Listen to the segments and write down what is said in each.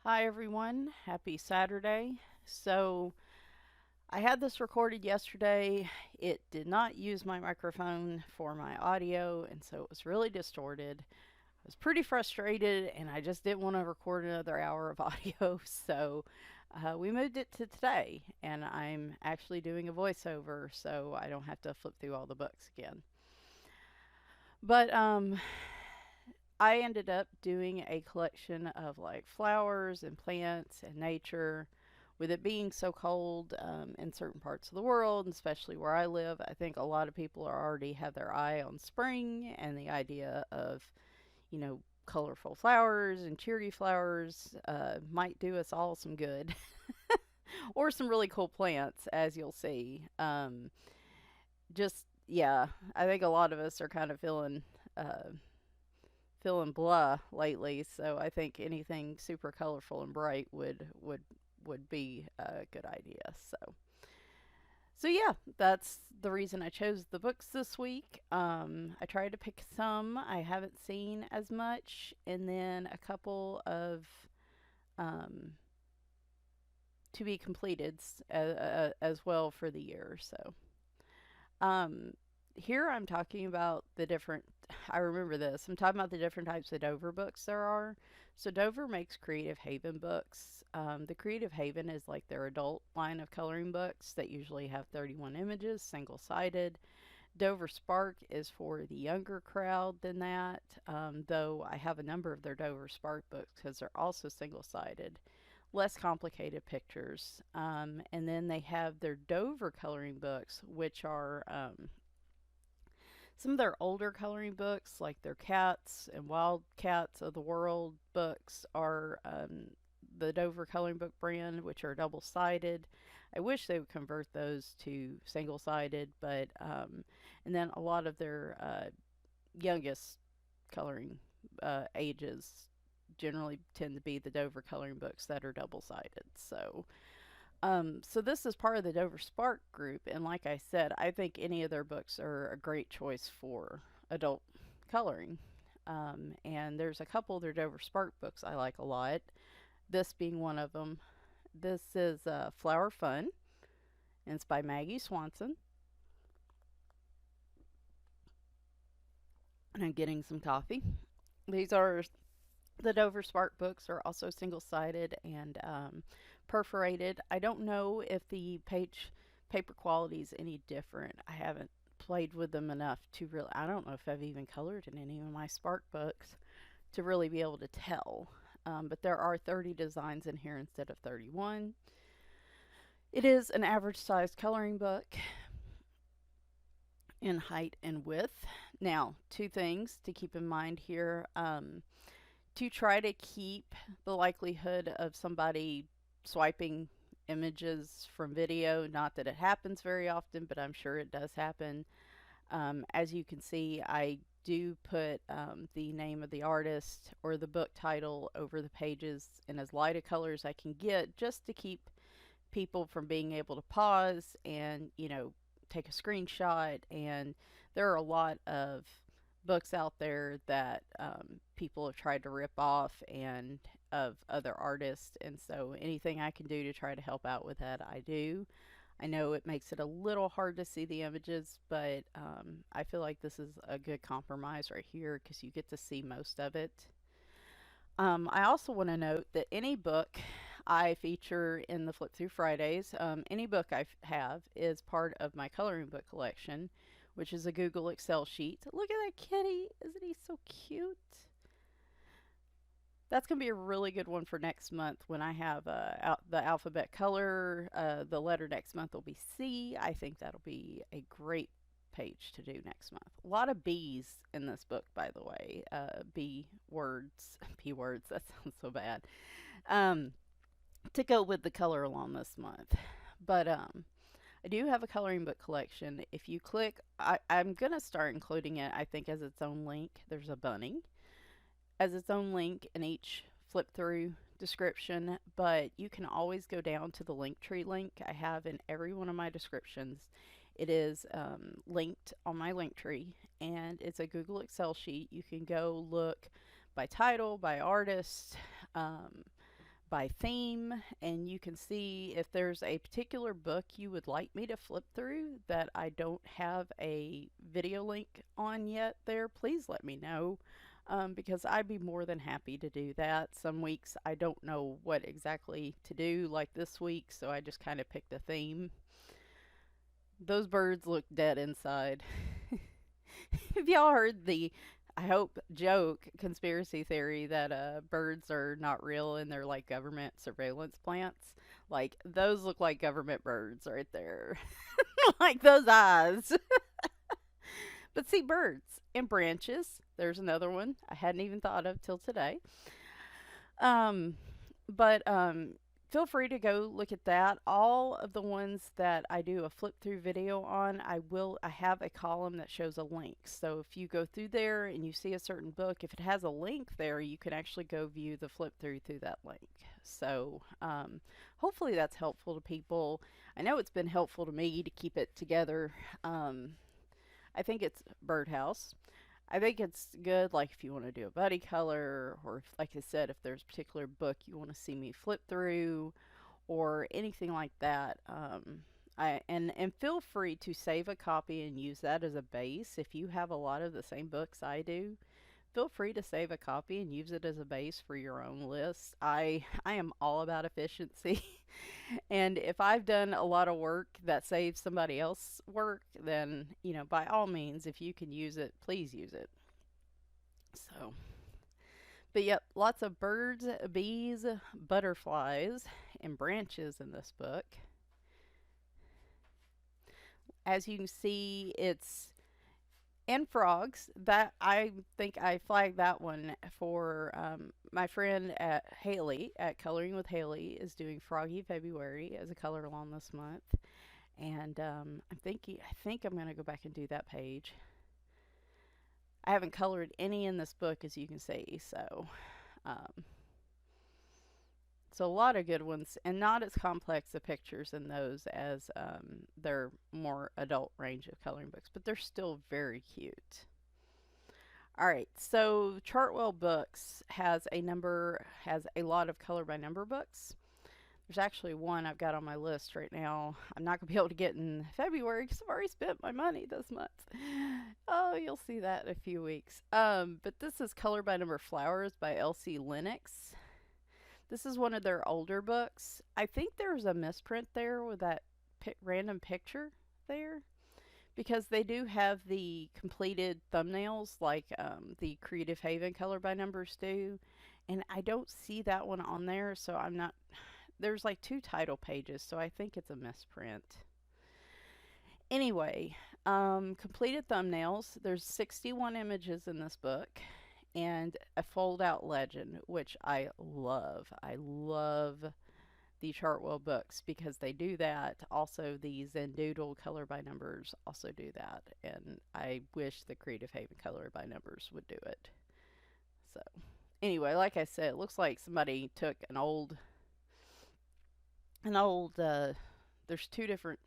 Hi everyone, happy Saturday. So, I had this recorded yesterday. It did not use my microphone for my audio, and so it was really distorted. I was pretty frustrated, and I just didn't want to record another hour of audio, so we moved it to today, and I'm actually doing a voiceover, so I don't have to flip through all the books again. But I ended up doing a collection of like flowers and plants and nature. With it being so cold in certain parts of the world, and especially where I live, I think a lot of people are already have their eye on spring and the idea of, colorful flowers and cheery flowers might do us all some good, or some really cool plants, as you'll see. Just yeah, I think a lot of us are kind of feeling blah lately, so I think anything super colorful and bright would be a good idea. So yeah, that's the reason I chose the books this week. I tried to pick some I haven't seen as much, and then a couple of um, to be completed as well for the year. So um, here I'm talking about the different. I remember this. I'm talking about the different types of Dover books there are. So Dover makes Creative Haven books. The Creative Haven is like their adult line of coloring books that usually have 31 images, single sided. Dover Spark is for the younger crowd than that, though I have a number of their Dover Spark books because they're also single sided, less complicated pictures. And then they have their Dover coloring books, which are some of their older coloring books, like their Cats and Wild Cats of the World books, are the Dover coloring book brand, which are double sided. I wish they would convert those to single sided, but and then a lot of their youngest coloring ages generally tend to be the Dover coloring books that are double sided. So this is part of the Dover Spark group, and like I said, I think any of their books are a great choice for adult coloring. And there's a couple of their Dover Spark books I like a lot. This being one of them. This is Flower Fun, and it's by Maggie Swanson. And I'm getting some coffee. These are the Dover Spark books are also single sided and perforated. I don't know if the paper quality is any different. I haven't played with them enough to really. I don't know if I've even colored in any of my Spark books to really be able to tell. But there are 30 designs in here instead of 31. It is an average sized coloring book in height and width. Now, two things to keep in mind here. To try to keep the likelihood of somebody swiping images from video. Not that it happens very often, but I'm sure it does happen. As you can see, I do put the name of the artist or the book title over the pages in as light a color as I can get, just to keep people from being able to pause and, take a screenshot. And there are a lot of books out there that people have tried to rip off and of other artists, and so anything I can do to try to help out with that, I do. I know it makes it a little hard to see the images, but I feel like this is a good compromise right here because you get to see most of it. I also want to note that any book I feature in the Flip Through Fridays, any book I have, is part of my coloring book collection, which is a Google Excel sheet. Look at that kitty! Isn't he so cute? That's going to be a really good one for next month when I have the alphabet color. The letter next month will be C. I think that'll be a great page to do next month. A lot of B's in this book, by the way. B words. B words, that sounds so bad. Um, to go with the color along this month. But I do have a coloring book collection. If you click, I'm going to start including it, I think, as its own link. There's a bunny as its own link in each flip through description, but you can always go down to the link tree link I have in every one of my descriptions. It is linked on my link tree, and it's a Google Excel sheet. You can go look by title, by artist, by theme, and you can see if there's a particular book you would like me to flip through that I don't have a video link on yet there, please let me know. Because I'd be more than happy to do that. Some weeks I don't know what exactly to do, like this week, so I just kind of picked a theme. Those birds look dead inside. Have y'all heard the, I hope, joke conspiracy theory that birds are not real and they're like government surveillance plants? Like, those look like government birds right there. Like those eyes. But see, birds and branches. There's another one I hadn't even thought of till today. Um, but feel free to go look at that. All of the ones that I do a flip through video on, I have a column that shows a link. So if you go through there and you see a certain book, if it has a link there, you can actually go view the flip through that link. So hopefully that's helpful to people. I know it's been helpful to me to keep it together. I think it's Birdhouse. I think it's good, like if you want to do a buddy color, or if, like I said, if there's a particular book you want to see me flip through, or anything like that. And feel free to save a copy and use that as a base. If you have a lot of the same books I do, feel free to save a copy and use it as a base for your own list. I am all about efficiency. And if I've done a lot of work that saves somebody else work, then, you know, by all means, if you can use it, please use it. So, but yep, lots of birds, bees, butterflies, and branches in this book. As you can see, and frogs. That, I think I flagged that one for my friend at Haley at Coloring with Haley is doing Froggy February as a color along this month, and I think I'm gonna go back and do that page. I haven't colored any in this book, as you can see, so so a lot of good ones, and not as complex of pictures in those as their more adult range of coloring books, but they're still very cute. Alright, so Chartwell Books has a lot of color by number books. There's actually one I've got on my list right now. I'm not going to be able to get in February because I've already spent my money this month. Oh, you'll see that in a few weeks. But this is Color by Number Flowers by Elsie Lennox. This is one of their older books. I think there's a misprint there with that random picture there, because they do have the completed thumbnails like the Creative Haven Color by Numbers do, and I don't see that one on there, so I'm not. There's like 2 title pages, so I think it's a misprint. Anyway, completed thumbnails. There's 61 images in this book, and a fold-out legend, which I love. I love the Chartwell books because they do that. Also, the Zendoodle Color by Numbers also do that, and I wish the Creative Haven Color by Numbers would do it. So, anyway, like I said, it looks like somebody took an old, there's 2 different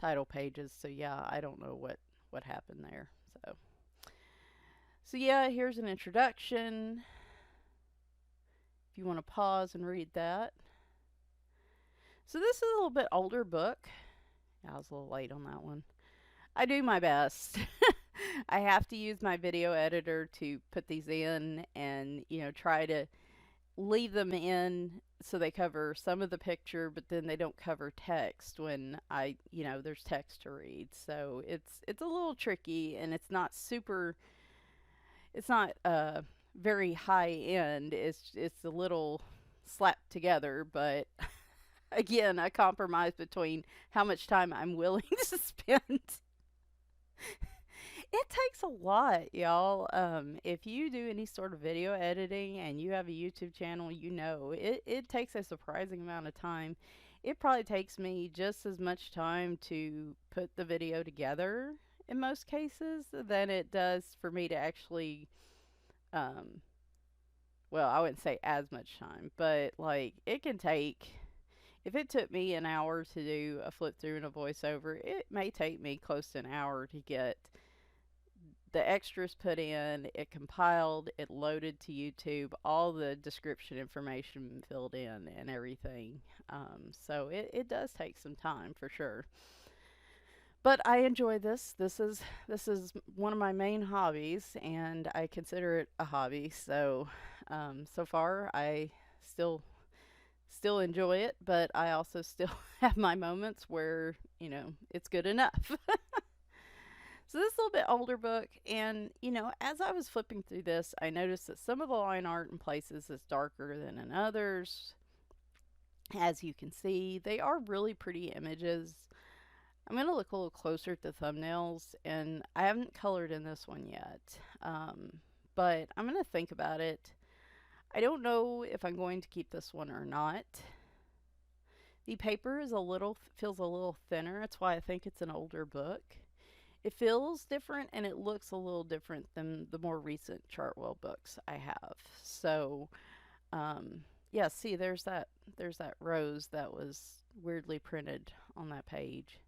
title pages, so yeah, I don't know what happened there. So yeah, here's an introduction. If you want to pause and read that. So this is a little bit older book. Yeah, I was a little late on that one. I do my best. I have to use my video editor to put these in and, you know, try to leave them in so they cover some of the picture, but then they don't cover text when there's text to read. So it's a little tricky, and it's not very high end. It's a little slapped together, but again, a compromise between how much time I'm willing to spend. It takes a lot, y'all. If you do any sort of video editing and you have a YouTube channel, you know it takes a surprising amount of time. It probably takes me just as much time to put the video together in most cases than it does for me to actually, well, I wouldn't say as much time, but like it can take, if it took me an hour to do a flip through and a voiceover, it may take me close to an hour to get the extras put in, it compiled, it loaded to YouTube, all the description information filled in and everything. So it does take some time for sure. But I enjoy this. This is one of my main hobbies, and I consider it a hobby. So so far I still still enjoy it, but I also still have my moments where, it's good enough. So this is a little bit older book, and as I was flipping through this, I noticed that some of the line art in places is darker than in others. As you can see, they are really pretty images. I'm going to look a little closer at the thumbnails, and I haven't colored in this one yet, but I'm going to think about it. I don't know if I'm going to keep this one or not. The paper is feels a little thinner. That's why I think it's an older book. It feels different, and it looks a little different than the more recent Chartwell books I have. So, yeah, see, there's that rose that was weirdly printed on that page.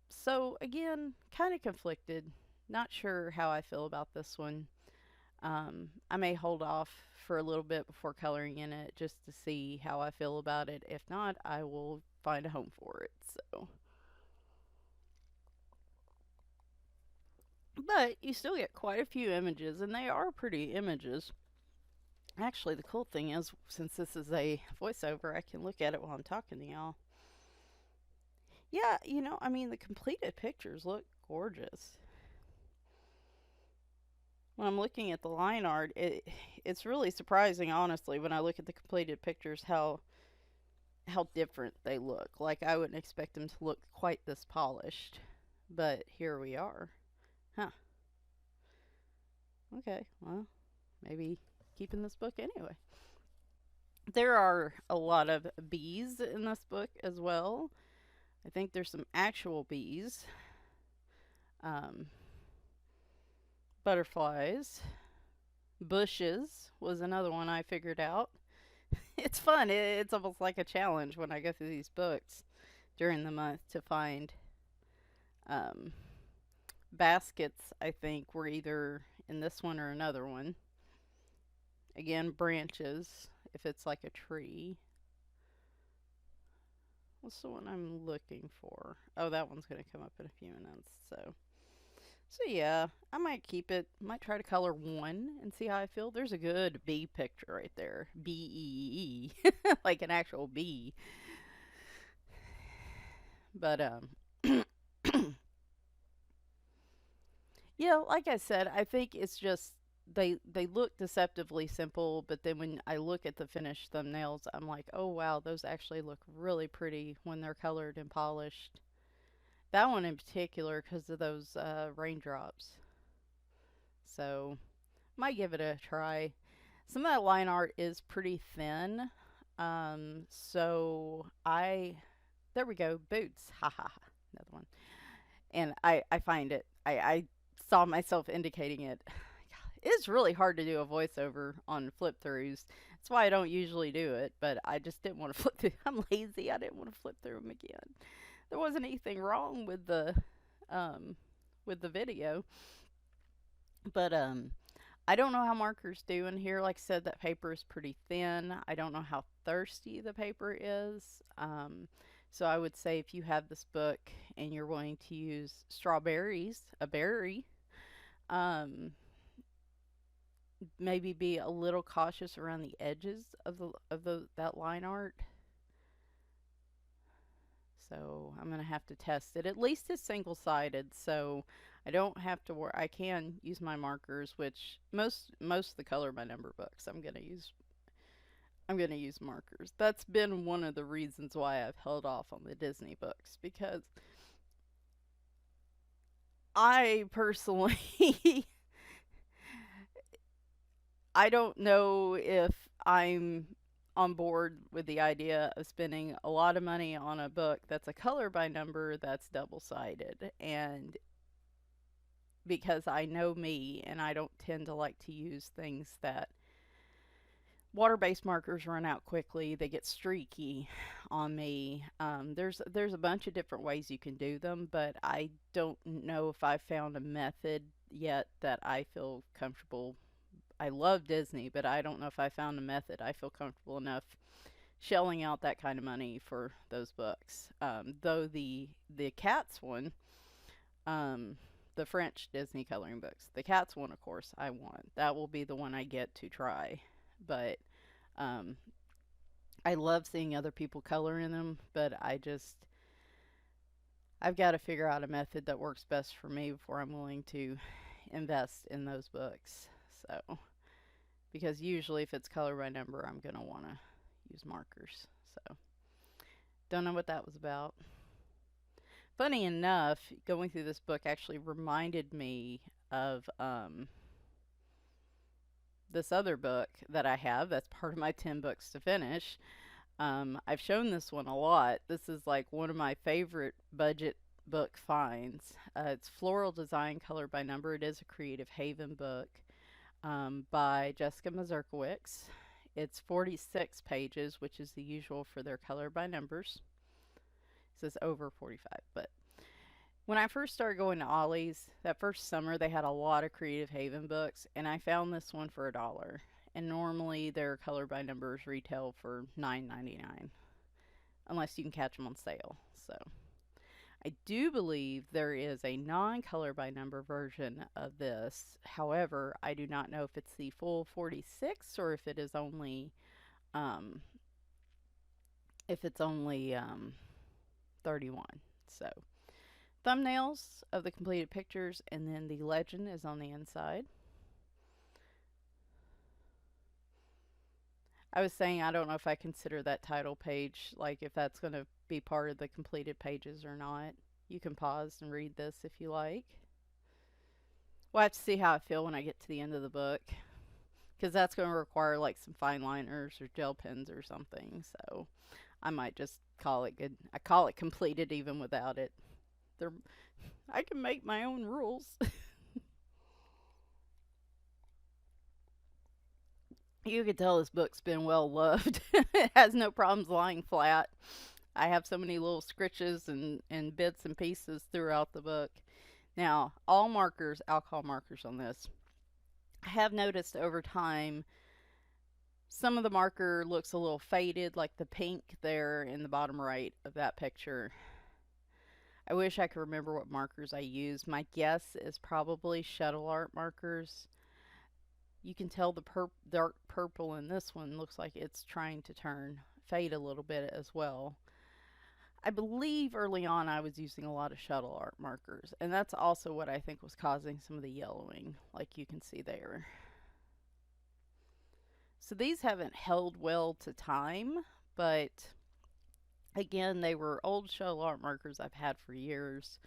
So again, kind of conflicted. Not sure how I feel about this one. I may hold off for a little bit before coloring in it just to see how I feel about it. If not, I will find a home for it. So, but you still get quite a few images, and they are pretty images. Actually, the cool thing is, since this is a voiceover, I can look at it while I'm talking to y'all. Yeah, I mean, the completed pictures look gorgeous. When I'm looking at the line art, it's really surprising, honestly, when I look at the completed pictures, how different they look. Like, I wouldn't expect them to look quite this polished, but here we are. Huh. Okay, well, maybe keeping this book anyway. There are a lot of bees in this book as well. I think there's some actual bees. Um, Butterflies. Bushes was another one I figured out. It's fun. It's almost like a challenge when I go through these books during the month to find um, baskets. I think were either in this one or another one. Again, branches, if it's like a tree. What's the one I'm looking for? Oh, that one's going to come up in a few minutes. So yeah, I might keep it. Might try to color one and see how I feel. There's a good bee picture right there. B-E-E. Like an actual bee. But, yeah, like I said, I think it's just they look deceptively simple, but then when I look at the finished thumbnails, I'm like, oh wow, those actually look really pretty when they're colored and polished. That one in particular because of those raindrops. So, might give it a try. Some of that line art is pretty thin. So there we go, boots. Haha, another one. And I find it, I saw myself indicating it. It's really hard to do a voiceover on flip throughs. That's why I don't usually do it, but I just didn't want to flip through. I'm lazy. I didn't want to flip through them again. There wasn't anything wrong with the video, but I don't know how markers do in here. Like I said, that paper is pretty thin. I don't know how thirsty the paper is. So I would say if you have this book and you're wanting to use strawberries, a berry, maybe be a little cautious around the edges of that line art. So I'm gonna have to test it. At least it's single-sided, so I don't have to worry. I can use my markers, which most of the color by number books I'm gonna use markers. That's been one of the reasons why I've held off on the Disney books, because I personally I don't know if I'm on board with the idea of spending a lot of money on a book that's a color by number that's double-sided. And because I know me, and I don't tend to like to use things that water-based markers run out quickly. They get streaky on me. There's a bunch of different ways you can do them, but I don't know if I've found a method yet that I feel comfortable. I love Disney, but I don't know if I found a method I feel comfortable enough shelling out that kind of money for those books. Though the Cats one, um, the French Disney coloring books, the Cats one, of course, I want. That will be the one I get to try. But um, I love seeing other people color in them, but I've got to figure out a method that works best for me before I'm willing to invest in those books. So, because usually if it's color by number, I'm going to want to use markers. So, don't know what that was about. Funny enough, going through this book actually reminded me of this other book that I have that's part of my 10 books to finish. I've shown this one a lot. This is like one of my favorite budget book finds. It's Floral Design Color by Number. It is a Creative Haven book by Jessica Mazurkiewicz. It's 46 pages, which is the usual for their color by numbers. It says over 45, but when I first started going to Ollie's, that first summer, they had a lot of Creative Haven books, and I found this one for $1. And normally their color by numbers retail for $9.99, unless you can catch them on sale. So I do believe there is a non-color by number version of this. However, I do not know if it's the full 46 or if it is only um, 31. So thumbnails of the completed pictures, and then the legend is on the inside. I was saying I don't know if I consider that title page, like if that's going to be part of the completed pages or not. You can pause and read this if you like. We'll have to see how I feel when I get to the end of the book, because that's going to require like some fine liners or gel pens or something. So I might just call it good. I call it completed even without it. I can make my own rules. You can tell this book's been well loved. It has no problems lying flat. I have so many little scritches and bits and pieces throughout the book. Now, all markers, alcohol markers on this. I have noticed over time some of the marker looks a little faded, like the pink there in the bottom right of that picture. I wish I could remember what markers I use. My guess is probably shuttle art markers. You can tell the dark purple in this one looks like it's trying to fade a little bit as well. I believe early on I was using a lot of shuttle art markers, and that's also what I think was causing some of the yellowing, like you can see there. So these haven't held well to time, but again, they were old shuttle art markers I've had for years.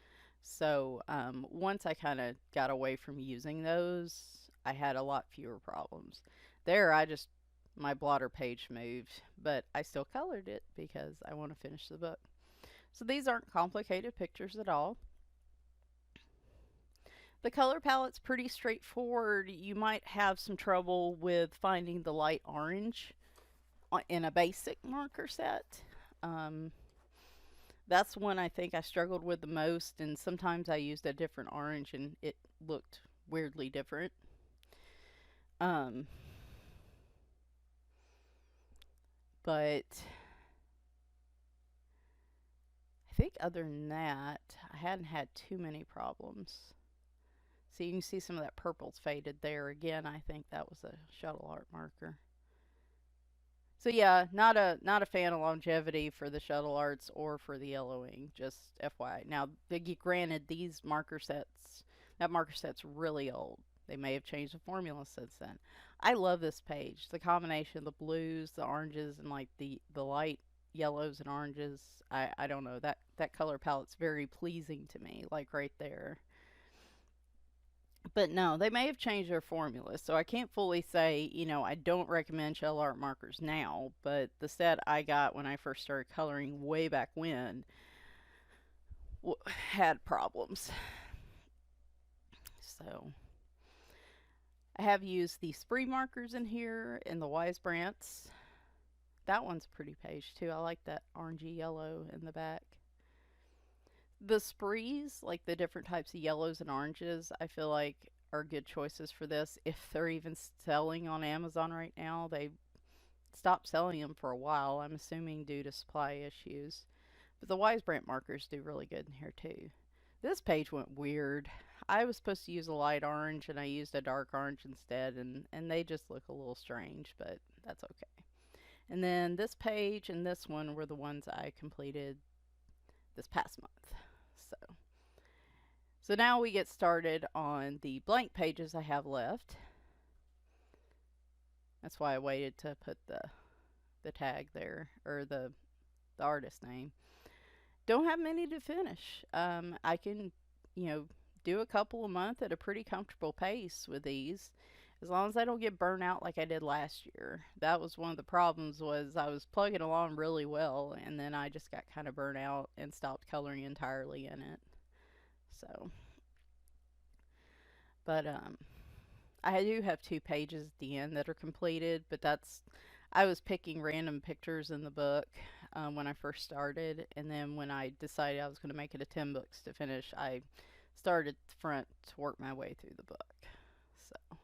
So once I kind of got away from using those, I had a lot fewer problems. There, my blotter page moved, but I still colored it because I want to finish the book. So these aren't complicated pictures at all. The color palette's pretty straightforward. You might have some trouble with finding the light orange in a basic marker set. That's one I think I struggled with the most, and sometimes I used a different orange and it looked weirdly different. But I think other than that, I hadn't had too many problems. So you can see some of that purple's faded there. Again, I think that was a shuttle art marker. So yeah, not a fan of longevity for the shuttle arts or for the yellowing, just FYI. Now, granted, these marker sets, that marker set's really old. They may have changed the formula since then. I love this page. The combination of the blues, the oranges, and like the light yellows and oranges. I don't know, that color palette's very pleasing to me, like right there. But no, they may have changed their formula, so I can't fully say, I don't recommend shell art markers now, but the set I got when I first started coloring way back when had problems. So I have used the spree markers in here and the Wise Brants. That one's a pretty page too. I like that orangey yellow in the back. The sprees, like the different types of yellows and oranges, I feel like are good choices for this. If they're even selling on Amazon right now, they stopped selling them for a while, I'm assuming due to supply issues. But the Wise brand markers do really good in here too. This page went weird. I was supposed to use a light orange and I used a dark orange instead, and they just look a little strange, but that's okay. And then this page and this one were the ones I completed this past month. So now we get started on the blank pages I have left. That's why I waited to put the tag there, or the artist name. Don't have many to finish. I can, do a couple a month at a pretty comfortable pace with these, as long as I don't get burnt out like I did last year. That was one of the problems, was I was plugging along really well, and then I just got kind of burnt out and stopped coloring entirely in it. So, but I do have 2 pages at the end that are completed, but I was picking random pictures in the book when I first started, and then when I decided I was going to make it a 10 books to finish, I started at the front to work my way through the book. So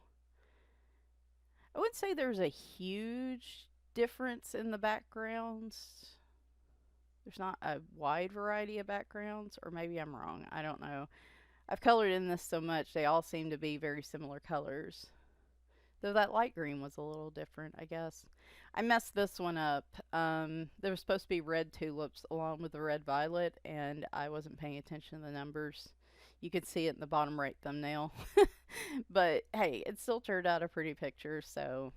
I wouldn't say there's a huge difference in the backgrounds. There's not a wide variety of backgrounds, or maybe I'm wrong. I don't know. I've colored in this so much, they all seem to be very similar colors. Though that light green was a little different, I guess. I messed this one up. There was supposed to be red tulips along with the red violet, and I wasn't paying attention to the numbers. You could see it in the bottom right thumbnail. But hey, it still turned out a pretty picture, so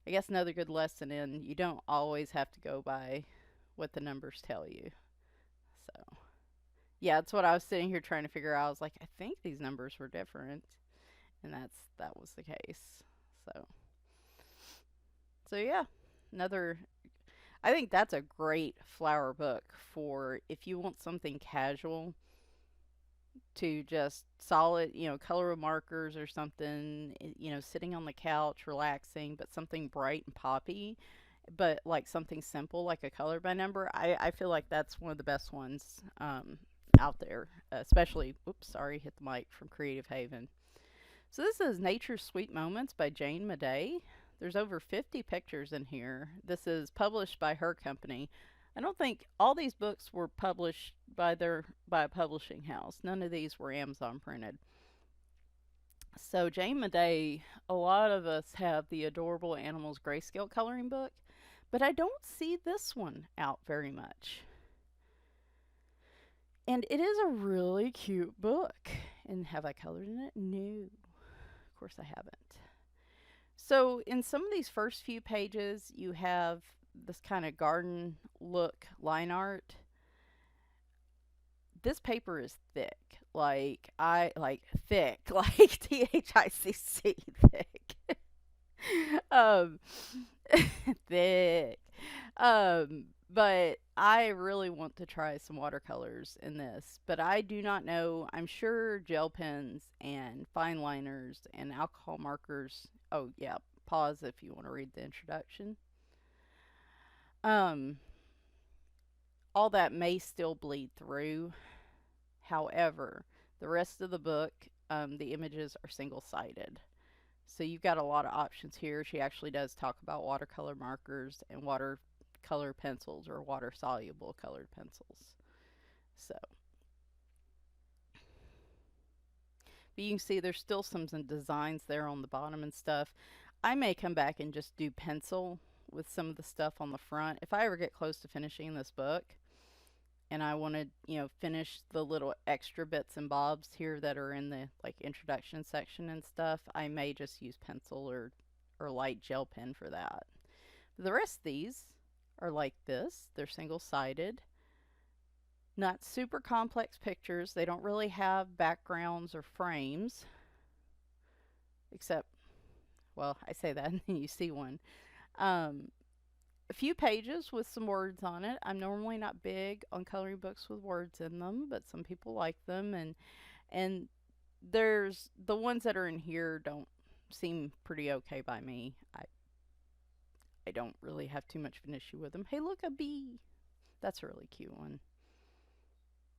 I guess another good lesson in you don't always have to go by what the numbers tell you. So yeah, that's what I was sitting here trying to figure out. I was like, I think these numbers were different, and that was the case. So yeah, another. I think that's a great flower book for if you want something casual to just solid, color with markers or something, sitting on the couch, relaxing, but something bright and poppy, but like something simple, like a color by number. I feel like that's one of the best ones out there, especially, oops, sorry, hit the mic, from Creative Haven. So this is Nature's Sweet Moments by Jane Maday. There's over 50 pictures in here. This is published by her company. I don't think all these books were published by a publishing house. None of these were Amazon printed. So Jane Maday, a lot of us have the Adorable Animals Grayscale coloring book, but I don't see this one out very much. And it is a really cute book. And have I colored in it? No. Of course I haven't. So in some of these first few pages, you have this kind of garden look line art. This paper is thick. Like thick, like THICC thick. um thick. But I really want to try some watercolors in this, but I do not know. I'm sure gel pens and fine liners and alcohol markers. Oh yeah, pause if you want to read the introduction. All that may still bleed through. However, the rest of the book, the images are single-sided. So you've got a lot of options here. She actually does talk about watercolor markers and watercolor pencils, or water-soluble colored pencils. So, but you can see there's still some designs there on the bottom and stuff. I may come back and just do pencil with some of the stuff on the front. If I ever get close to finishing this book, and I want to, finish the little extra bits and bobs here that are in the introduction section and stuff, I may just use pencil or light gel pen for that. The rest of these are like this. They're single-sided. Not super complex pictures. They don't really have backgrounds or frames. Except, well, I say that and then you see one. A few pages with some words on it. I'm normally not big on coloring books with words in them, but some people like them, and there's the ones that are in here don't seem pretty okay by me. I don't really have too much of an issue with them. Hey, look, a bee. That's a really cute one.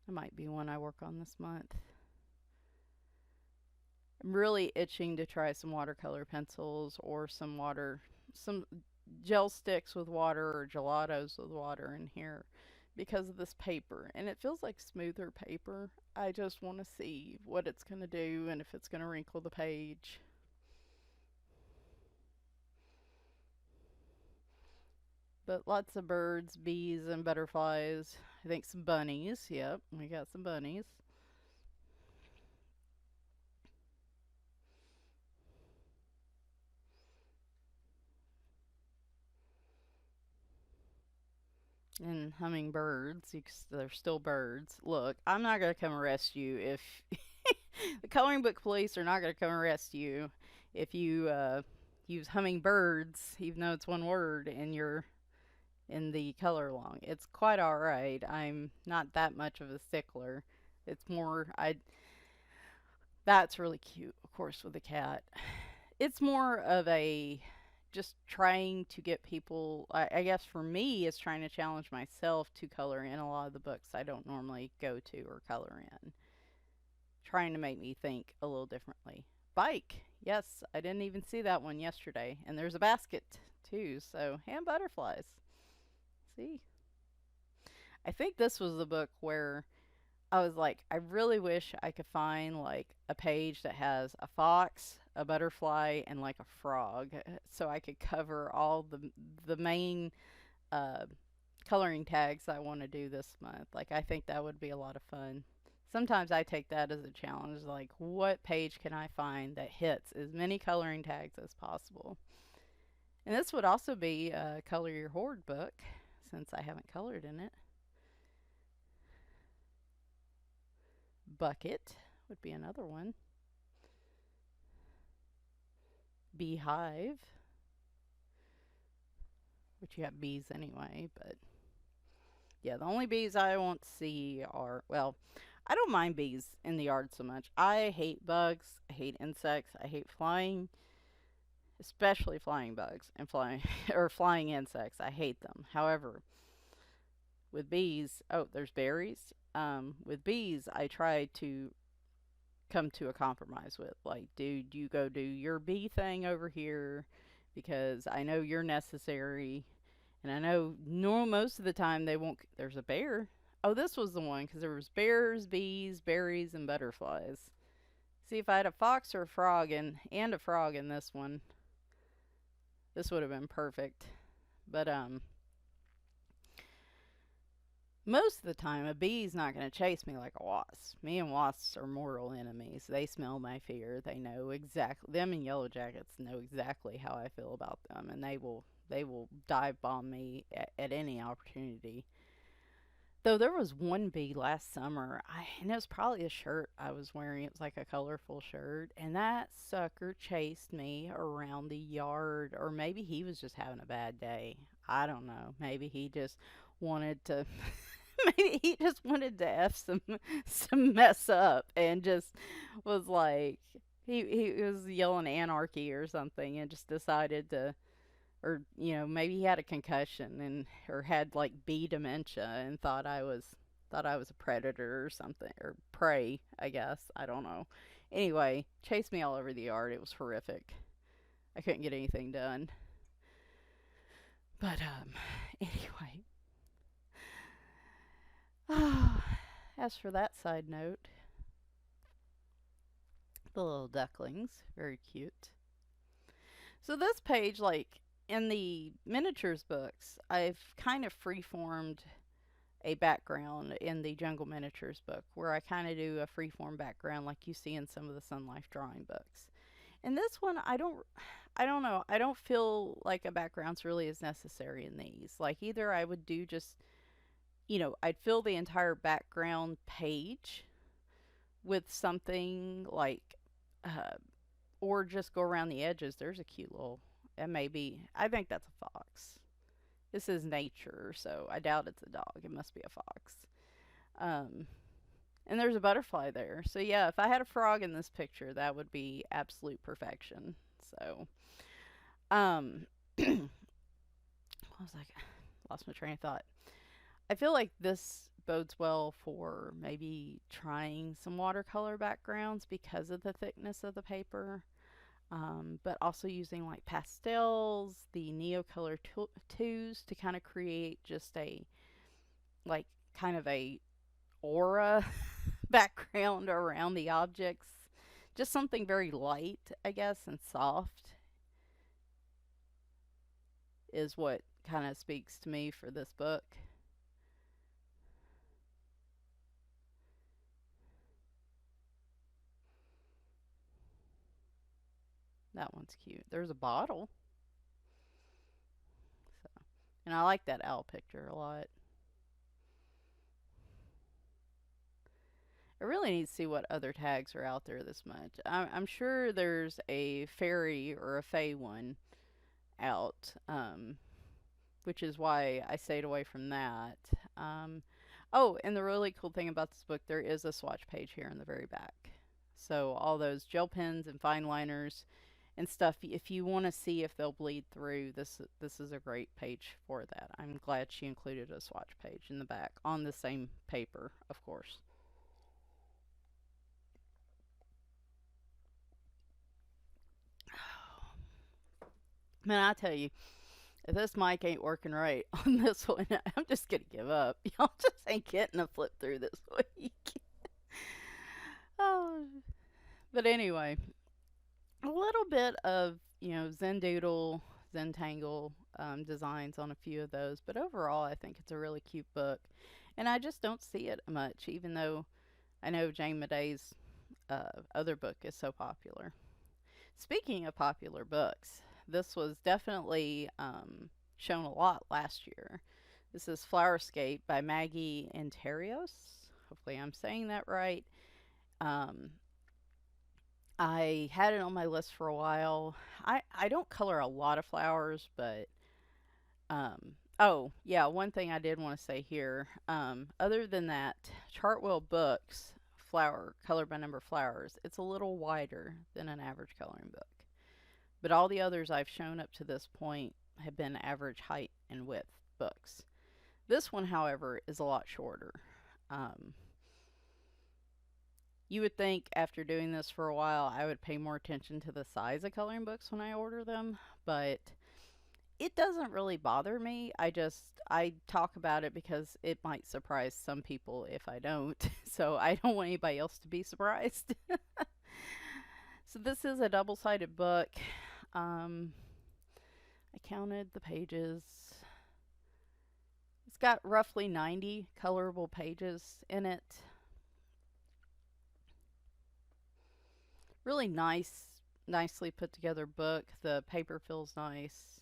That might be one I work on this month. I'm really itching to try some watercolor pencils or some gel sticks with water or gelatos with water in here because of this paper. And it feels like smoother paper. I just want to see what it's going to do and if it's going to wrinkle the page. But lots of birds, bees, and butterflies. I think some bunnies. Yep, we got some bunnies. And hummingbirds. They're still birds. Look, I'm not going to come arrest you if the coloring book police are not going to come arrest you if you use hummingbirds, even though it's one word, and you're in the color along. It's quite alright. I'm not that much of a stickler. It's more, that's really cute, of course, with the cat. It's more of a just trying to get people, I guess for me, it's trying to challenge myself to color in a lot of the books I don't normally go to or color in. Trying to make me think a little differently. Bike. Yes, I didn't even see that one yesterday. And there's a basket too, so, and butterflies. See? I think this was the book where I was like, I really wish I could find like a page that has a fox, a butterfly, and like a frog, so I could cover all the main uh, coloring tags I want to do this month. Like, I think that would be a lot of fun. Sometimes I take that as a challenge, like, what page can I find that hits as many coloring tags as possible? And this would also be a Color Your Hoard book, since I haven't colored in it. Bucket would be another one. Beehive, which you have bees anyway, but yeah, the only bees I won't see are, well, I don't mind bees in the yard so much. I hate bugs, I hate insects, I hate flying, especially flying bugs and flying or flying insects. I hate them. However, with bees, oh, there's berries. With bees, I try to come to a compromise with. Like, dude, you go do your bee thing over here because I know you're necessary. And I know most of the time they won't. There's a bear. Oh, this was the one because there was bears, bees, berries, and butterflies. See, if I had a fox or a frog and a frog in this one, this would have been perfect. But most of the time, a bee's not going to chase me like a wasp. Me and wasps are mortal enemies. They smell my fear. They know exactly. Them and yellow jackets know exactly how I feel about them, and they will dive bomb me at any opportunity. Though there was one bee last summer, and it was probably a shirt I was wearing. It was like a colorful shirt, and that sucker chased me around the yard. Or maybe he was just having a bad day. I don't know. Maybe he just wanted to maybe he just wanted to f some mess up and just was like he was yelling anarchy or something and just decided to, or maybe he had a concussion and or had like bee dementia and thought I was a predator or something, or prey, I guess. I don't know. Anyway, chased me all over the yard. It was horrific. I couldn't get anything done. But anyway, as for that side note, the little ducklings, very cute. So this page, like in the miniatures books, I've kind of freeformed a background in the Jungle Miniatures book, where I kind of do a freeform background like you see in some of the Sun Life drawing books. In this one, I don't know. I don't feel like a background's really as necessary in these. Like, either I would do just, I'd fill the entire background page with something like, uh, or just go around the edges. There's a cute little, and maybe, I think that's a fox. This is nature, so I doubt it's a dog. It must be a fox. Um, and there's a butterfly there. So yeah, if I had a frog in this picture, that would be absolute perfection. So, what was I? Lost my train of thought. I feel like this bodes well for maybe trying some watercolor backgrounds because of the thickness of the paper. But also using like pastels, the Neocolor 2s to kind of create just a like kind of a aura background around the objects. Just something very light, I guess, and soft is what kind of speaks to me for this book. That one's cute. There's a bottle. So, and I like that owl picture a lot. I really need to see what other tags are out there this much. I'm sure there's a fairy or a fae one out, which is why I stayed away from that. Oh, and the really cool thing about this book, there is a swatch page here in the very back. So all those gel pens and fine liners and stuff, if you want to see if they'll bleed through, this is a great page for that. I'm glad she included a swatch page in the back on the same paper, of course. Man, I tell you, if this mic ain't working right on this one, I'm just gonna give up. Y'all just ain't getting a flip through this week. Oh, but anyway, a little bit of Zen Doodle, Zentangle designs on a few of those, but overall, I think it's a really cute book, and I just don't see it much, even though I know Jane Maday's other book is so popular. Speaking of popular books, this was definitely shown a lot last year. This is Flowerscape by Maggie and Enterrios. Hopefully, I'm saying that right. Um, I had it on my list for a while. I don't color a lot of flowers, but oh yeah, one thing I did want to say here. Other than that, Chartwell books flower color by number flowers. It's a little wider than an average coloring book, but all the others I've shown up to this point have been average height and width books. This one, however, is a lot shorter. Um, You would think after doing this for a while, I would pay more attention to the size of coloring books when I order them, but it doesn't really bother me. I talk about it because it might surprise some people if I don't. So I don't want anybody else to be surprised. So this is a double-sided book. I counted the pages. It's got roughly 90 colorable pages in it. Really nicely put together book. The paper feels nice.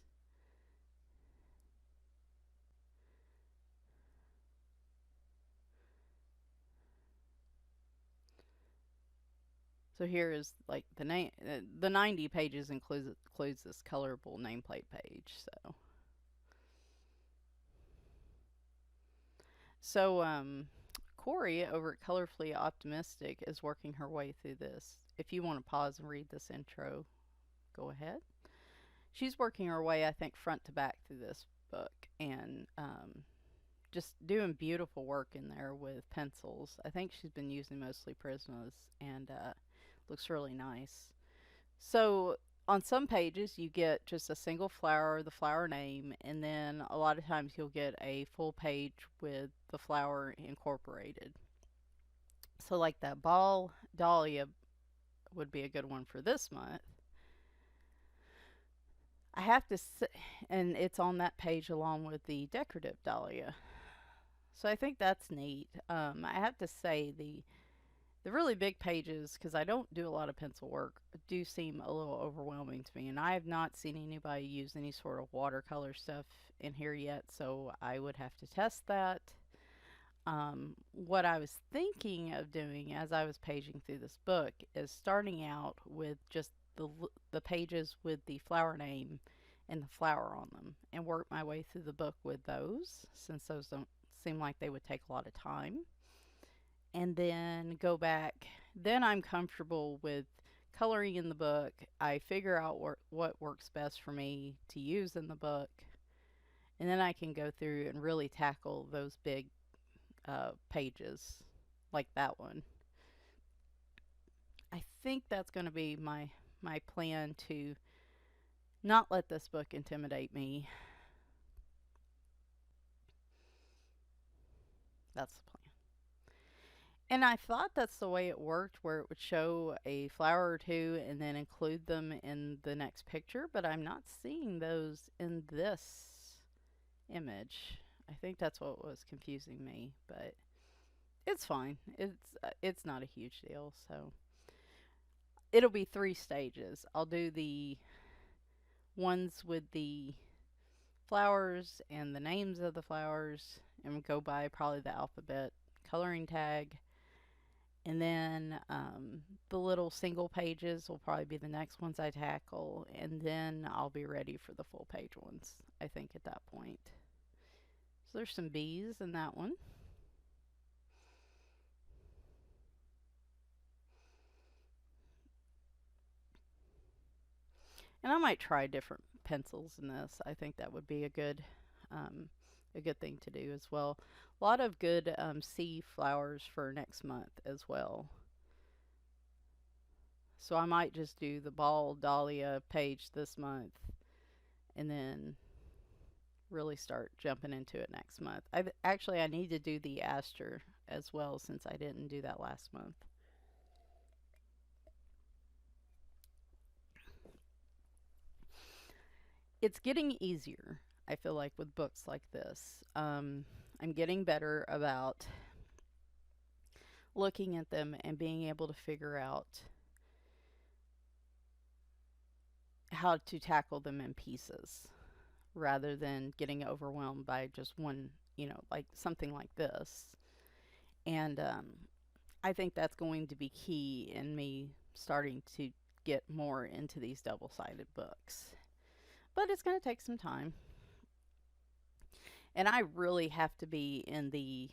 So here is like the name. The 90 pages includes this colorable nameplate page. So Corey over at Colorfully Optimistic is working her way through this. If you want to pause and read this intro, go ahead. She's working her way, I think, front to back through this book, and just doing beautiful work in there with pencils. I think she's been using mostly Prismas, and looks really nice. So on some pages you get just a single flower, the flower name, and then a lot of times you'll get a full page with the flower incorporated. So like that ball dahlia would be a good one for this month. I have to say, and it's on that page along with the decorative dahlia. So I think that's neat. I have to say the really big pages, because I don't do a lot of pencil work, do seem a little overwhelming to me. And I have not seen anybody use any sort of watercolor stuff in here yet, so I would have to test that. What I was thinking of doing as I was paging through this book is starting out with just the pages with the flower name and the flower on them, and work my way through the book with those, since those don't seem like they would take a lot of time. And then go back. Then I'm comfortable with coloring in the book. I figure out what works best for me to use in the book. And then I can go through and really tackle those big pages like that one. I think that's going to be my plan to not let this book intimidate me. That's the plan. And I thought that's the way it worked, where it would show a flower or two and then include them in the next picture, but I'm not seeing those in this image. I think that's what was confusing me, but it's fine. It's not a huge deal. So it'll be 3 stages. I'll do the ones with the flowers and the names of the flowers, and go by probably the alphabet coloring tag. And then the little single pages will probably be the next ones I tackle. And then I'll be ready for the full page ones, I think, at that point. So there's some bees in that one. And I might try different pencils in this. I think that would be a good thing to do as well. A lot of good sea flowers for next month as well. So I might just do the ball dahlia page this month and then really start jumping into it next month. I need to do the aster as well, since I didn't do that last month. It's getting easier, I feel like, with books like this. I'm getting better about looking at them and being able to figure out how to tackle them in pieces rather than getting overwhelmed by just one, like something like this. And I think that's going to be key in me starting to get more into these double sided books. But it's going to take some time. And I really have to be in the.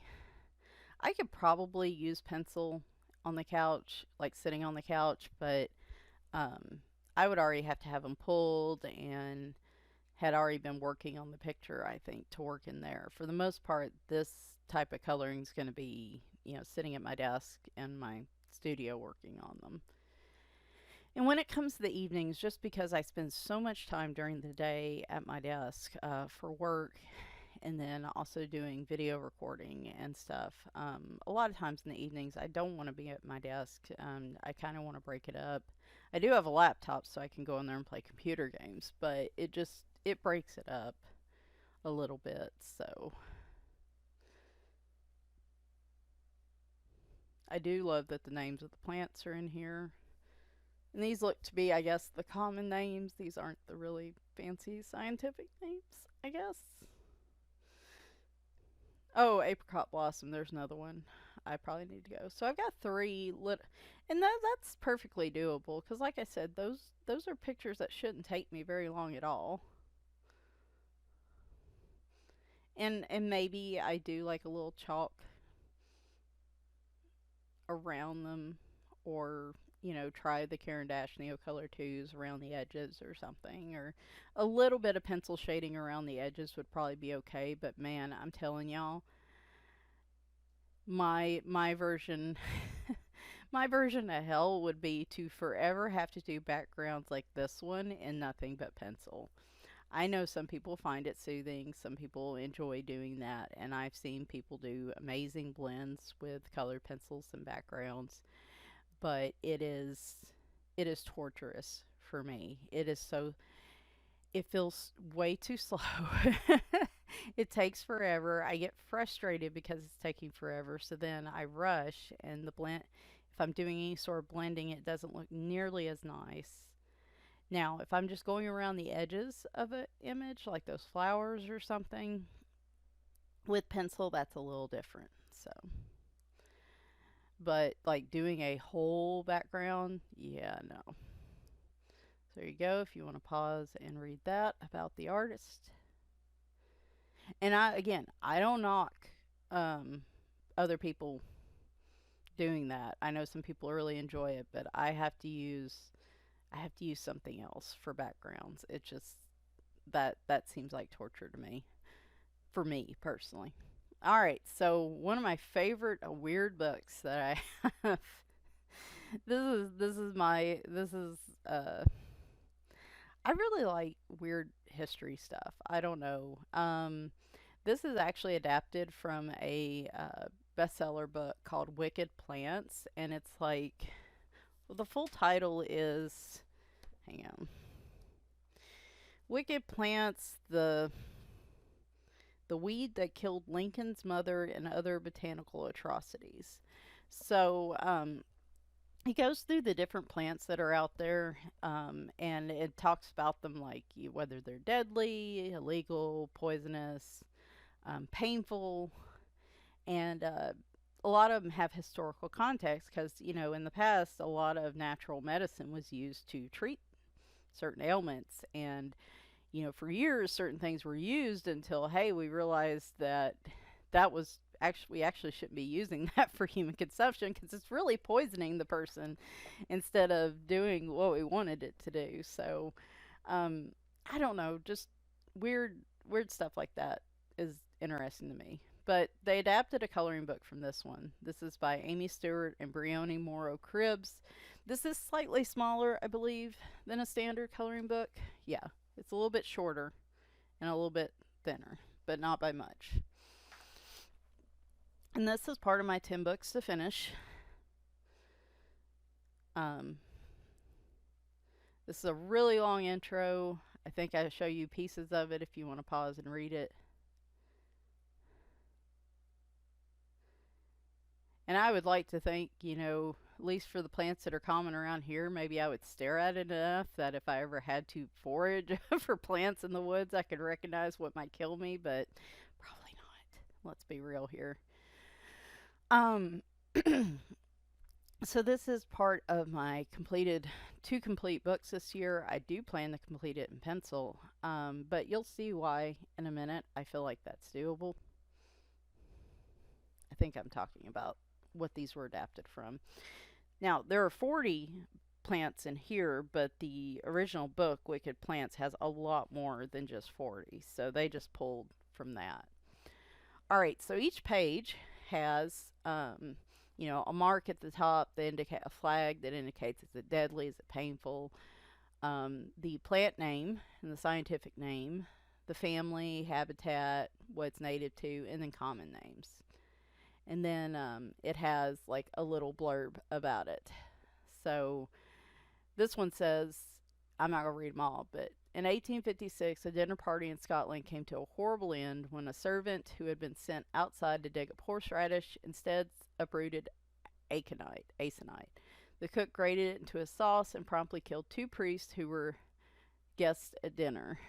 I could probably use pencil on the couch, like sitting on the couch, but I would already have to have them pulled and had already been working on the picture, I think, to work in there. For the most part, this type of coloring is going to be, sitting at my desk in my studio working on them. And when it comes to the evenings, just because I spend so much time during the day at my desk for work and then also doing video recording and stuff, a lot of times in the evenings I don't want to be at my desk. I kind of want to break it up. I do have a laptop so I can go in there and play computer games, but it breaks it up a little bit. So I do love that the names of the plants are in here. And these look to be, I guess, the common names. These aren't the really fancy scientific names, I guess. Oh, apricot blossom. There's another one. I probably need to go. So I've got 3 and that's perfectly doable, because like I said, those are pictures that shouldn't take me very long at all. And maybe I do like a little chalk around them, or try the Caran d'Ache Neocolor 2s around the edges or something, or a little bit of pencil shading around the edges would probably be okay. But man, I'm telling y'all, my version my version of hell would be to forever have to do backgrounds like this one in nothing but pencil. I know some people find it soothing, some people enjoy doing that, and I've seen people do amazing blends with colored pencils and backgrounds, but it is torturous for me. It feels way too slow. It takes forever. I get frustrated because it's taking forever, so then I rush, and the blend, if I'm doing any sort of blending, it doesn't look nearly as nice. Now, if I'm just going around the edges of an image, like those flowers or something, with pencil, that's a little different. So, but like doing a whole background, yeah, no. So there you go, if you want to pause and read that about the artist. And I don't knock other people doing that. I know some people really enjoy it, but I have to use something else for backgrounds. It just that seems like torture to me, for me personally. All right, so one of my favorite weird books that I have. This is uh I really like weird history stuff. I don't know. This is actually adapted from a bestseller book called Wicked Plants, and it's like, well, the full title is, hang on, Wicked Plants, the weed that killed Lincoln's mother and other botanical atrocities. So he goes through the different plants that are out there, and it talks about them like whether they're deadly, illegal, poisonous, painful, and a lot of them have historical context because, in the past, a lot of natural medicine was used to treat certain ailments. And, for years, certain things were used until, hey, we realized that that was actually, we actually shouldn't be using that for human consumption because it's really poisoning the person instead of doing what we wanted it to do. So, um, I don't know, just weird stuff like that is interesting to me. But they adapted a coloring book from this one. This is by Amy Stewart and Briony Morrow-Cribbs. This is slightly smaller, I believe, than a standard coloring book. Yeah, it's a little bit shorter and a little bit thinner, but not by much. And this is part of my 10 books to finish. Um, this is a really long intro. I think I show you pieces of it if you want to pause and read it. And I would like to think, at least for the plants that are common around here, maybe I would stare at it enough that if I ever had to forage for plants in the woods, I could recognize what might kill me, but probably not. Let's be real here. Um, so this is part of my completed 2 complete books this year. I do plan to complete it in pencil, but you'll see why in a minute. I feel like that's doable. I think I'm talking about what these were adapted from. Now, there are 40 plants in here, but the original book, Wicked Plants, has a lot more than just 40, so they just pulled from that. All right, so each page has, a mark at the top that indicate a flag that indicates is it deadly, is it painful, the plant name and the scientific name, the family, habitat, what it's native to, and then common names. And then it has like a little blurb about it. So this one says, I'm not going to read them all, but in 1856, a dinner party in Scotland came to a horrible end when a servant who had been sent outside to dig up horseradish instead uprooted aconite. The cook grated it into a sauce and promptly killed 2 priests who were guests at dinner.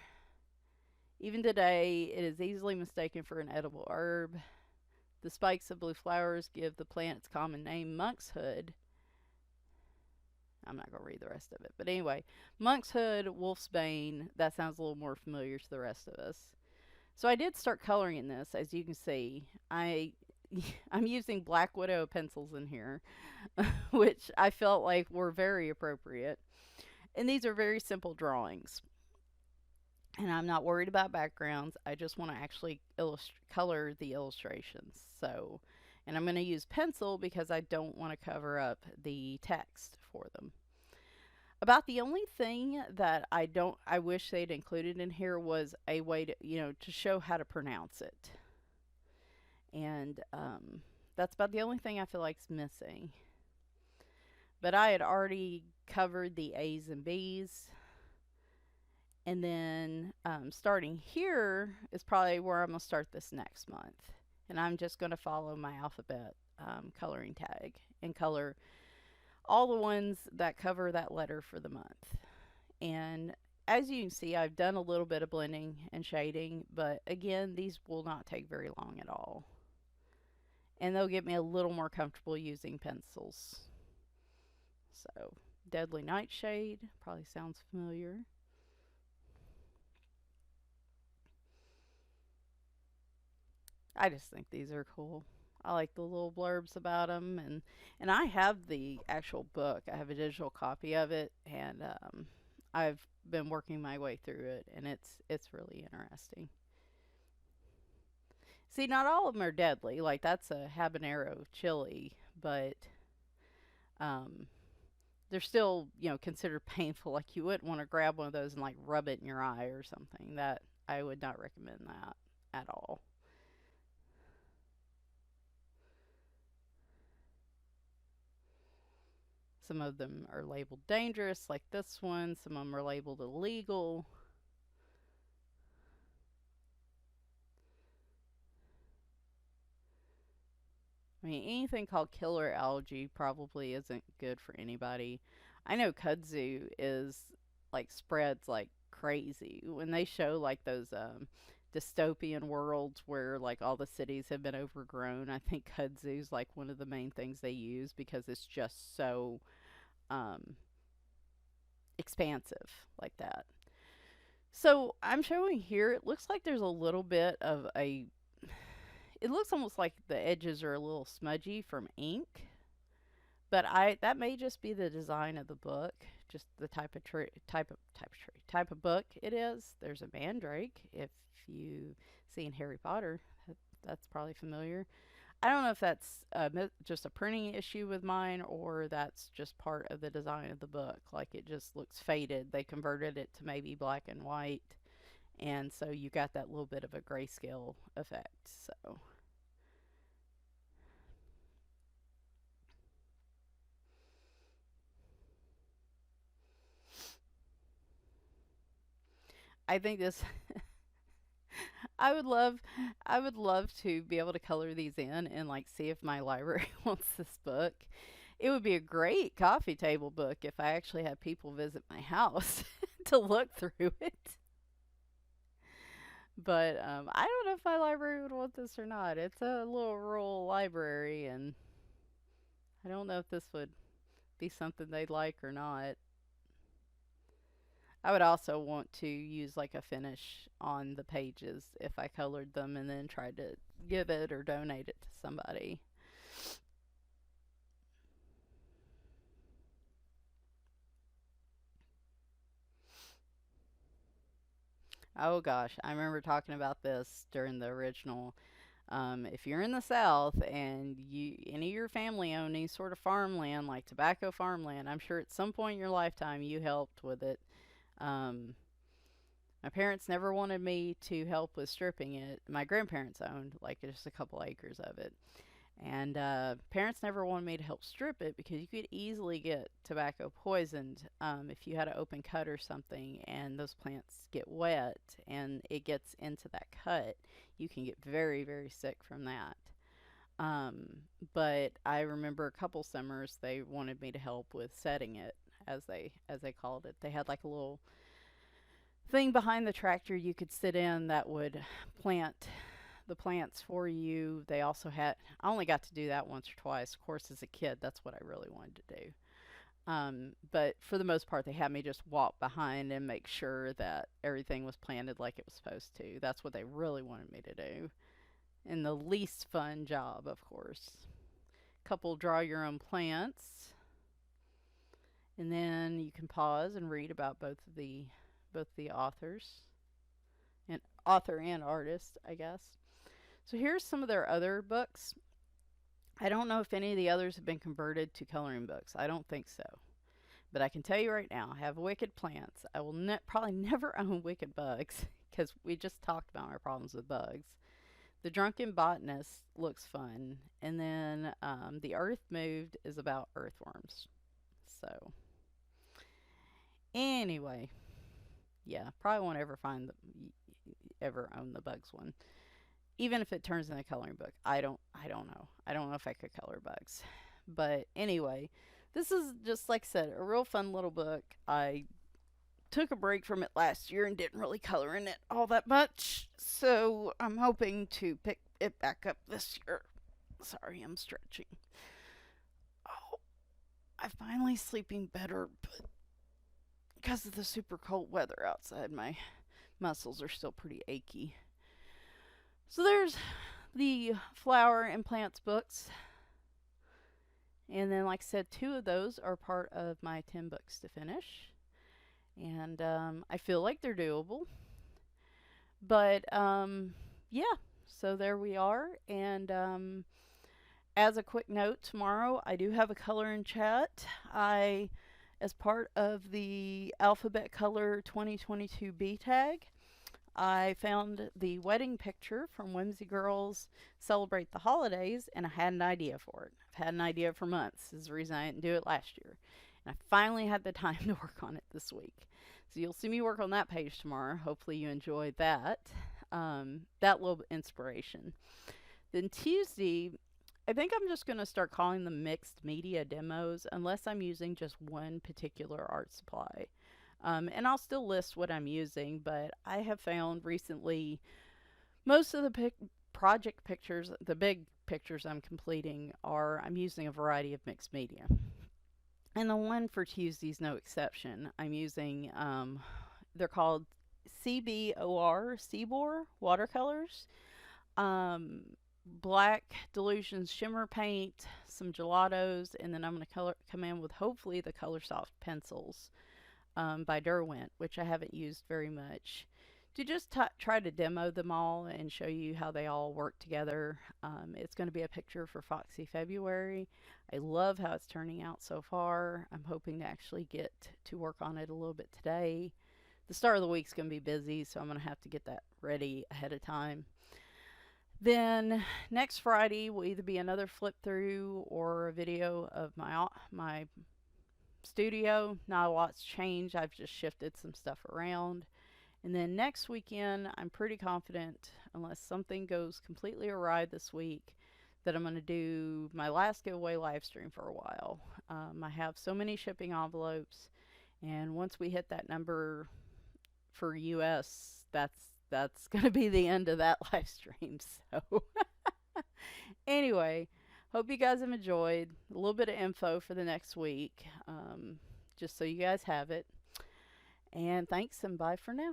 Even today, it is easily mistaken for an edible herb. The spikes of blue flowers give the plant its common name, monkshood. I'm not going to read the rest of it. But anyway, monkshood, wolf's bane, that sounds a little more familiar to the rest of us. So I did start coloring in this, as you can see. I'm using Black Widow pencils in here, which I felt like were very appropriate. And these are very simple drawings. And I'm not worried about backgrounds. I just want to actually color the illustrations. So, and I'm going to use pencil because I don't want to cover up the text for them. About the only thing that I wish they'd included in here was a way to, to show how to pronounce it. And that's about the only thing I feel like is missing. But I had already covered the A's and B's. And then starting here is probably where I'm going to start this next month. And I'm just going to follow my alphabet coloring tag and color all the ones that cover that letter for the month. And as you can see, I've done a little bit of blending and shading, but again, these will not take very long at all. And they'll get me a little more comfortable using pencils. So, Deadly Nightshade probably sounds familiar. I just think these are cool. I like the little blurbs about them, and I have the actual book. I have a digital copy of it, and I've been working my way through it, and it's really interesting. See, not all of them are deadly. Like that's a habanero chili, but um, they're still, considered painful. Like you wouldn't want to grab one of those and like rub it in your eye or something. That I would not recommend that at all. Some of them are labeled dangerous, like this one. Some of them are labeled illegal. I mean, anything called killer algae probably isn't good for anybody. I know kudzu is like spreads like crazy. When they show like those dystopian worlds where like all the cities have been overgrown, I think kudzu's like one of the main things they use because it's just so um, expansive like that. So I'm showing here, it looks like there's a little bit of a, it looks almost like the edges are a little smudgy from ink, but that may just be the design of the book, just the type of book it is. There's a mandrake. If you see in Harry Potter, that's probably familiar. I don't know if that's just a printing issue with mine or that's just part of the design of the book. Like it just looks faded. They converted it to maybe black and white, and so you got that little bit of a grayscale effect. So I think this I would love I would love to be able to color these in and like see if my library wants this book. It would be a great coffee table book if I actually had people visit my house to look through it. But I don't know if my library would want this or not. It's a little rural library, and I don't know if this would be something they'd like or not. I would also want to use like a finish on the pages if I colored them and then tried to give it or donate it to somebody. Oh gosh, I remember talking about this during the original. If you're in the South and any of your family own any sort of farmland, like tobacco farmland, I'm sure at some point in your lifetime you helped with it. Um, my parents never wanted me to help with stripping it. My grandparents owned like just a couple acres of it. And parents never wanted me to help strip it because you could easily get tobacco poisoned if you had an open cut or something and those plants get wet and it gets into that cut. You can get very, very sick from that. Um, but I remember a couple summers they wanted me to help with setting it, as they called it. They had like a little thing behind the tractor you could sit in that would plant the plants for you. They also had, I only got to do that once or twice. Of course, as a kid, that's what I really wanted to do. But for the most part, they had me just walk behind and make sure that everything was planted like it was supposed to. That's what they really wanted me to do. And the least fun job, of course. Couple draw your own plants, and then you can pause and read about both the authors and author and artist, I guess. So here's some of their other books. I don't know if any of the others have been converted to coloring books. I don't think so. But I can tell you right now, I have Wicked Plants. I will probably never own Wicked Bugs because we just talked about my problems with bugs. The Drunken Botanist looks fun. And then The Earth Moved is about earthworms. So, anyway, yeah, probably won't ever ever own the bugs one. Even if it turns in a coloring book, I don't know. I don't know if I could color bugs. But anyway, this is just like I said, a real fun little book. I took a break from it last year and didn't really color in it all that much. So I'm hoping to pick it back up this year. Sorry, I'm stretching. Oh, I'm finally sleeping better, but because of the super cold weather outside, my muscles are still pretty achy. So there's the flower and plants books. And then, like I said, two of those are part of my 10 books to finish. And I feel like they're doable. But yeah, So there we are. And as a quick note, tomorrow I do have a color in chat. As part of the Alphabet Color 2022 B tag, I found the wedding picture from Whimsy Girls Celebrate the Holidays, and I had an idea for it. I've had an idea for months. This is the reason I didn't do it last year. And I finally had the time to work on it this week. So you'll see me work on that page tomorrow. Hopefully you enjoyed that. That little inspiration. Then Tuesday, I think I'm just going to start calling them mixed media demos unless I'm using just one particular art supply. And I'll still list what I'm using, but I have found recently most of the project pictures, the big pictures I'm completing, I'm using a variety of mixed media. And the one for Tuesday's no exception. I'm using, they're called CBOR watercolors. Black Delusions shimmer paint, some gelatos, and then I'm going to come in with hopefully the Color Soft pencils by Derwent, which I haven't used very much, to just try to demo them all and show you how they all work together. It's going to be a picture for Foxy February. I love how it's turning out so far. I'm hoping to actually get to work on it a little bit today. The start of the week's going to be busy, so I'm going to have to get that ready ahead of time. Then next Friday will either be another flip through or a video of my studio. Not a lot's changed. I've just shifted some stuff around. And then next weekend, I'm pretty confident, unless something goes completely awry this week, that I'm going to do my last giveaway live stream for a while. I have so many shipping envelopes, and once we hit that number for US, that's going to be the end of that live stream. So anyway, hope you guys have enjoyed. A little bit of info for the next week, just so you guys have it. And thanks, and bye for now.